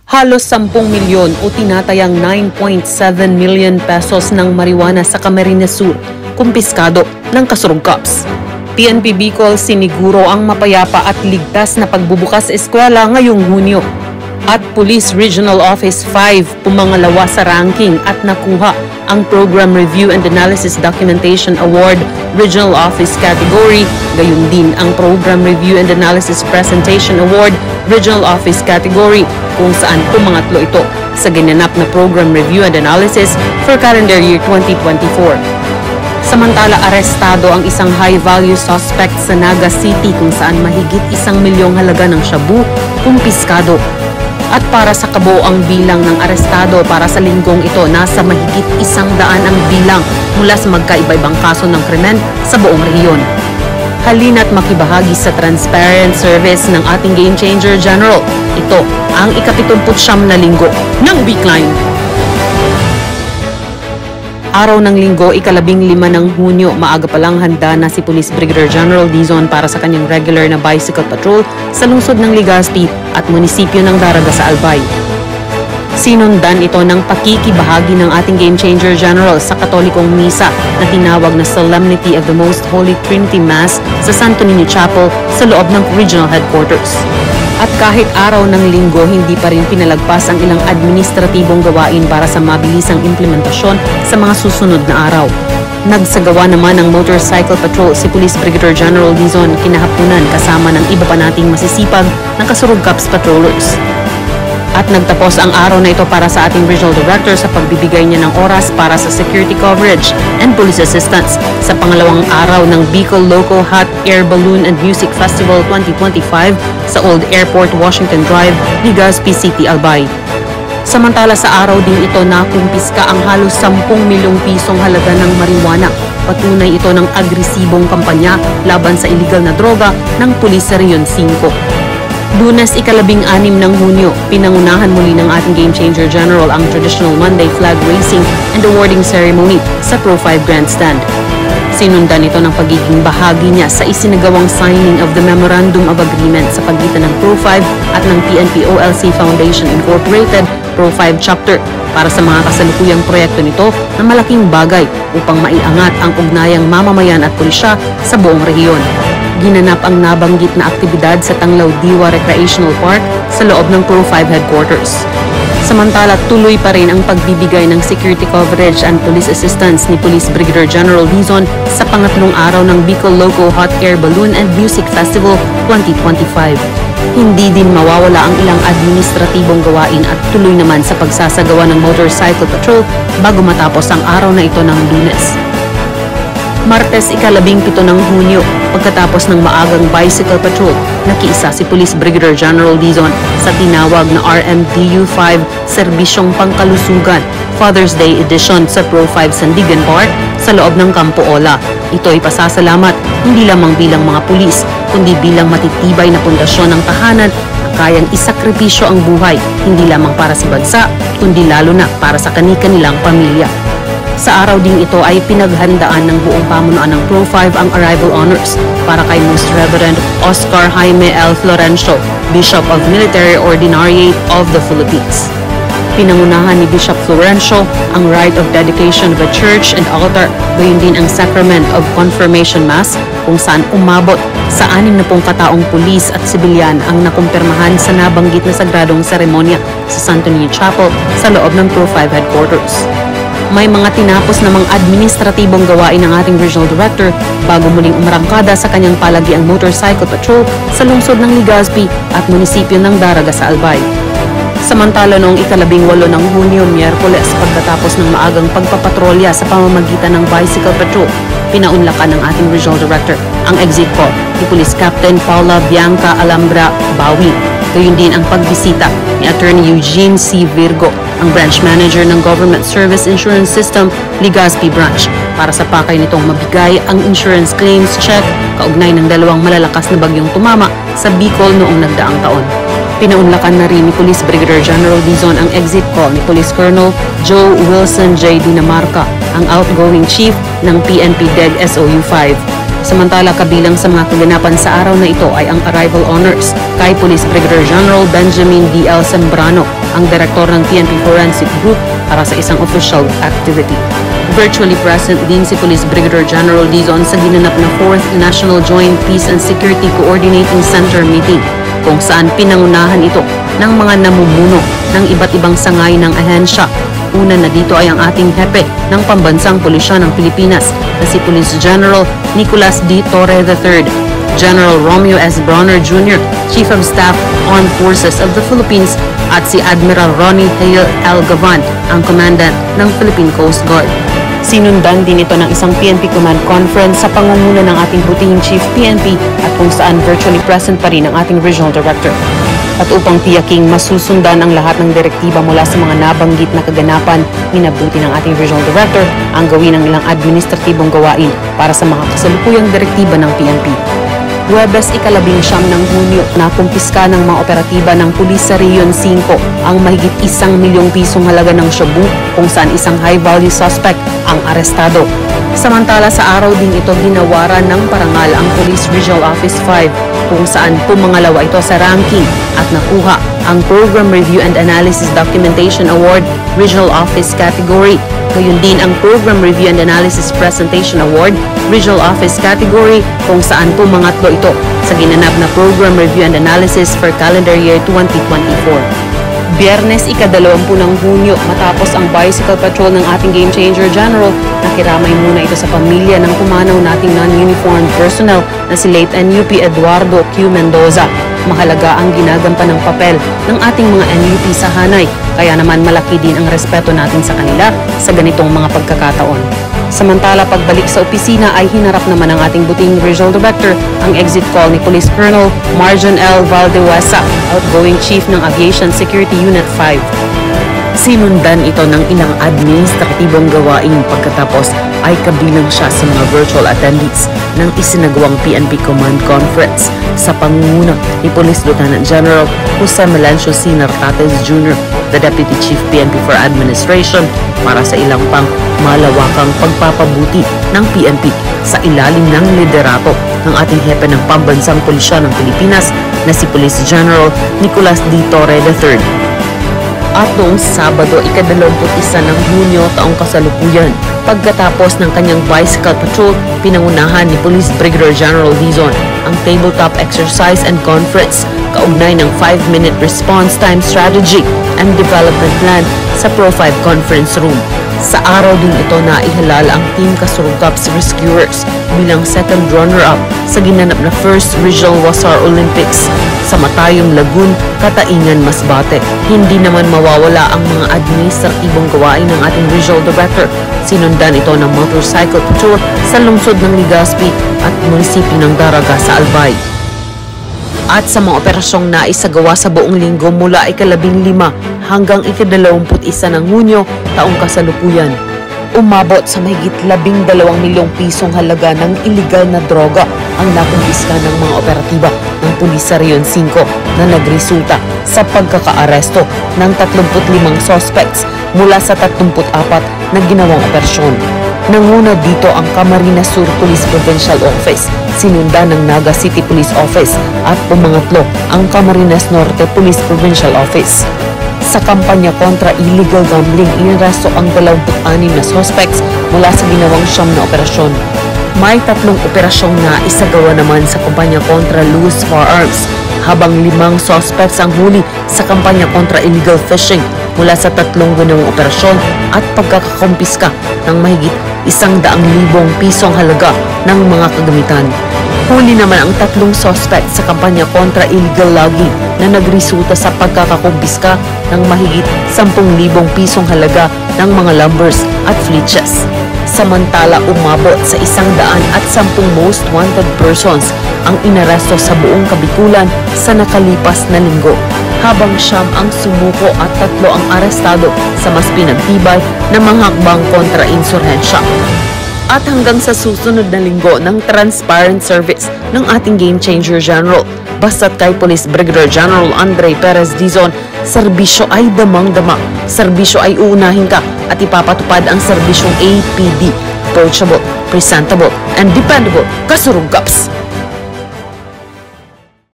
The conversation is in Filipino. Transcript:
Halos 10 milyon o tinatayang 9.7 million pesos ng marijuana sa Camarines Sur, kumpiskado ng Kasurug Cops. PNP Bicol siniguro ang mapayapa at ligtas na pagbubukas sa eskwela ngayong Hunyo. At Police Regional Office 5 pumangalawa sa ranking at nakuha ang Program Review and Analysis Documentation Award Regional Office category, gayon din ang Program Review and Analysis Presentation Award Regional Office category, kung saan pumangatlo ito sa ginanap na Program Review and Analysis for calendar year 2024. Samantala, arestado ang isang high-value suspect sa Naga City kung saan mahigit 1 milyong halaga ng shabu kumpiskado. At para sa kabuoang bilang ng arestado para sa linggong ito, nasa mahigit 100 ang bilang mula sa magkaiba-ibang kaso ng krimen sa buong rehiyon. Halina't makibahagi sa transparent service ng ating Game Changer General. Ito ang ika-79 na linggo ng Weekline. Araw ng linggo, ika-15 ng Hunyo, maaga pa lang handa na si Police Brigadier General Dizon para sa kanyang regular na bicycle patrol sa lungsod ng Legazpi at munisipyo ng Daraga sa Albay. Sinundan ito ng pakikibahagi ng ating Game Changer General sa Katolikong Misa na tinawag na Solemnity of the Most Holy Trinity Mass sa Santo Niño Chapel sa loob ng Regional Headquarters. At kahit araw ng linggo, hindi pa rin pinalagpas ang ilang administratibong gawain para sa mabilisang implementasyon sa mga susunod na araw. Nagsagawa naman ng motorcycle patrol si Police Brigadier General Dizon kinahaponan kasama ng iba pa nating masisipag na Kasurug Cops patrollers. At nagtapos ang araw na ito para sa ating Regional Director sa pagbibigay niya ng oras para sa security coverage and police assistance sa pangalawang araw ng Bicol Local Hot Air Balloon and Music Festival 2025 sa Old Airport Washington Drive, Legazpi City, Albay. Samantala sa araw din ito nakumpiska ang halos 10 milyong pisong halaga ng marijuana. Patunay ito ng agresibong kampanya laban sa illegal na droga ng pulis sa Rehiyon 5. Lunes, ika-16 ng Hunyo, pinangunahan muli ng ating Game Changer General ang traditional Monday flag racing and awarding ceremony sa Pro 5 Grandstand. Sinundan ito ng pagiging bahagi niya sa isinagawang signing of the Memorandum of Agreement sa pagitan ng Pro 5 at ng PNP OLC Foundation Incorporated Pro 5 Chapter para sa mga kasalukuyang proyekto nito na malaking bagay upang maiangat ang ugnayang mamamayan at pulisya sa buong rehiyon. Ginanap ang nabanggit na aktibidad sa Tanglaw Diwa Recreational Park sa loob ng Pro 5 Headquarters. Samantala, tuloy pa rin ang pagbibigay ng security coverage and police assistance ni Police Brigadier General Dizon sa pangatlong araw ng Bicol Local Hot Air Balloon and Music Festival 2025. Hindi din mawawala ang ilang administratibong gawain at tuloy naman sa pagsasagawa ng motorcycle patrol bago matapos ang araw na ito ng Lunes. Martes, ika-17 ng Hunyo, pagkatapos ng maagang bicycle patrol, nakiisa si Police Brigadier General Dizon sa tinawag na RMDU 5 Serbisyong Pangkalusugan Father's Day Edition sa Pro 5 Sandigan Park sa loob ng Campo Ola. Ito ay pasasalamat hindi lamang bilang mga pulis, kundi bilang matitibay na pundasyon ng tahanan na kayang isakripisyo ang buhay, hindi lamang para sa bansa, kundi lalo na para sa kani-kanilang pamilya. Sa araw din ito ay pinaghandaan ng buong pamunuan ng Pro 5 ang arrival honors para kay Most Reverend Oscar Jaime L. Florencio, Bishop of Military Ordinariate of the Philippines. Pinangunahan ni Bishop Florencio ang rite of dedication of a church and altar, gayon din ang Sacrament of Confirmation Mass kung saan umabot sa 60 kataong pulis at sibilyan ang nakumpirmahan sa nabanggit na sagradong seremonya sa Santo Niño Chapel sa loob ng Pro 5 Headquarters. May mga tinapos namang administratibong gawain ng ating Regional Director bago muling umarangkada sa kanyang palagiang motorcycle patrol sa lungsod ng Legazpi at munisipyo ng Daraga sa Albay. Samantala noong ika-18 ng Hunyo, Miyerkules, pagkatapos ng maagang pagpapatrolya sa pamamagitan ng bicycle patrol, pinaunlakan ng ating Regional Director ang exit call ni Police Captain Paula Bianca Alhambra Bawi. Gayon din ang pagbisita ni Attorney Eugene C. Virgo, ang Branch Manager ng Government Service Insurance System, Legazpi Branch, para sa pakay nitong mabigay ang insurance claims check kaugnay ng dalawang malalakas na bagyong tumama sa Bicol noong nagdaang taon. Pinaunlakan na rin ni Police Brigadier General Dizon ang exit call ni Police Colonel Joe Wilson J. Dinamarca, ang outgoing chief ng PNP DEG SOU 5. Samantala, kabilang sa mga kaganapan sa araw na ito ay ang arrival honors kay Police Brigadier General Benjamin D.L. Sembrano, ang direktor ng PNP Forensic Group, para sa isang official activity. Virtually present din si Police Brigadier General Dizon sa ginanap na 4th National Joint Peace and Security Coordinating Center meeting, kung saan pinangunahan ito ng mga namumuno ng iba't ibang sangay ng ahensya. Una na dito ay ang ating hepe ng Pambansang Pulisya ng Pilipinas na si Police General Nicolas D. Torre III, General Romeo S. Bronner Jr., Chief of Staff, Armed Forces of the Philippines, at si Admiral Ronnie Hale L. Gavan, ang Commandant ng Philippine Coast Guard. Sinundan din ito ng isang PNP Command Conference sa pangunguna ng ating butihing Chief PNP at kung saan virtually present pa rin ang ating Regional Director. At upang tiyaking masusundan ang lahat ng direktiba mula sa mga nabanggit na kaganapan, minabuti ng ating Regional Director ang gawin ng ilang administratibong gawain para sa mga kasalukuyang direktiba ng PNP. Huwebes, ika-19 ng Hunyo, nakumpiska ng mga operatiba ng Pulis sa Region 5 ang mahigit 1 milyong pisong halaga ng shabu, kung saan isang high-value suspect ang arestado. Samantala, sa araw din ito ginawaran ng parangal ang Police Regional Office 5, kung saan pumangalawa ito sa ranking at nakuha ang Program Review and Analysis Documentation Award Regional Office Category. Gayun din ang Program Review and Analysis Presentation Award Regional Office Category, kung saan pumangatlo ito sa ginanap na Program Review and Analysis for Calendar Year 2024. Biyernes, ika-20 ng Hunyo, matapos ang bicycle patrol ng ating Game Changer General, nakiramay muna ito sa pamilya ng pumanaw nating non-uniformed personnel na si late NUP Eduardo Q. Mendoza. Mahalaga ang ginagampan ng papel ng ating mga NUP sa hanay, kaya naman malaki din ang respeto natin sa kanila sa ganitong mga pagkakataon. Samantala, pagbalik sa opisina ay hinarap naman ng ating buting Regional Director ang exit call ni Police Colonel Marjon L. Valdewesa, outgoing Chief ng Aviation Security Unit 5. Sinundan ito ng ilang administratibong gawain, pagkatapos ay kabilang siya sa mga virtual attendees ng isinagawang PNP Command Conference sa pangunguna ni Police Lieutenant General Jose Melencio C. Nartates Jr., the Deputy Chief PNP for Administration, para sa ilang pang malawakang pagpapabuti ng PNP sa ilalim ng liderato ng ating hepe ng Pambansang Pulisya ng Pilipinas na si Police General Nicolas D. Torre III. At noong Sabado, ika-21 ng Hunyo taong kasalukuyan, pagkatapos ng kanyang bicycle patrol, pinangunahan ni Police Brigadier General Dizon ang tabletop exercise and conference kaugnay ng 5-minute response time strategy and development plan sa Pro 5 conference room. Sa araw din ito na ihalal ang Team Kasurugap's Rescuers bilang second runner-up sa ginanap na First Regional Wasar Olympics sa Matayong Lagun, Kataingan, Masbate. Hindi naman mawawala ang mga administratibong gawain ng ating Regional Director. Sinundan ito ng motorcycle patrol sa lungsod ng Legazpi at munisipyo ng Daraga sa Albay. At sa mga operasyong naisagawa sa buong linggo mula ika-15 hanggang ika-21 ng Hunyo taong kasalukuyan, umabot sa mahigit 12 milyong pisong halaga ng iligal na droga ang nakumpiska ng mga operatiba ng Pulis sa Region 5 na nagresulta sa pagkakaaresto ng 35 suspects mula sa 34 na ginawang operasyon. Nanguna dito ang Camarines Sur Police Provincial Office, sinundan ng Naga City Police Office at pumangatlo ang Camarines Norte Police Provincial Office. Sa kampanya kontra illegal gambling, inaresto ang 26 na suspects mula sa ginawang siyam na operasyon. May 3 operasyong na isagawa naman sa kampanya kontra loose firearms, habang 5 suspects ang huli sa kampanya kontra illegal fishing mula sa 3 ginawang operasyon at pagkakakumpiska ng mahigit 100,000 pisong halaga ng mga kagamitan. Huli naman ang 3 suspects sa kampanya kontra illegal logging na nagresulta sa pagkakakumpiska ng mahigit 10,000 pisong halaga ng mga lumbers at flitches. Samantala, umabot sa 110 most wanted persons ang inaresto sa buong Kabikulan sa nakalipas na linggo, habang 9 ang sumuko at 3 ang arestado sa mas pinagtibay na mga hakbang kontra insurhensya. At hanggang sa susunod na linggo ng transparent service ng ating Game Changer General, basta't kay Police Brigadier General Andre Perez Dizon, serbisyo ay damang-dama, serbisyo ay uunahin ka at ipapatupad ang serbisyong APD approachable, presentable, and dependable Kasurugaps.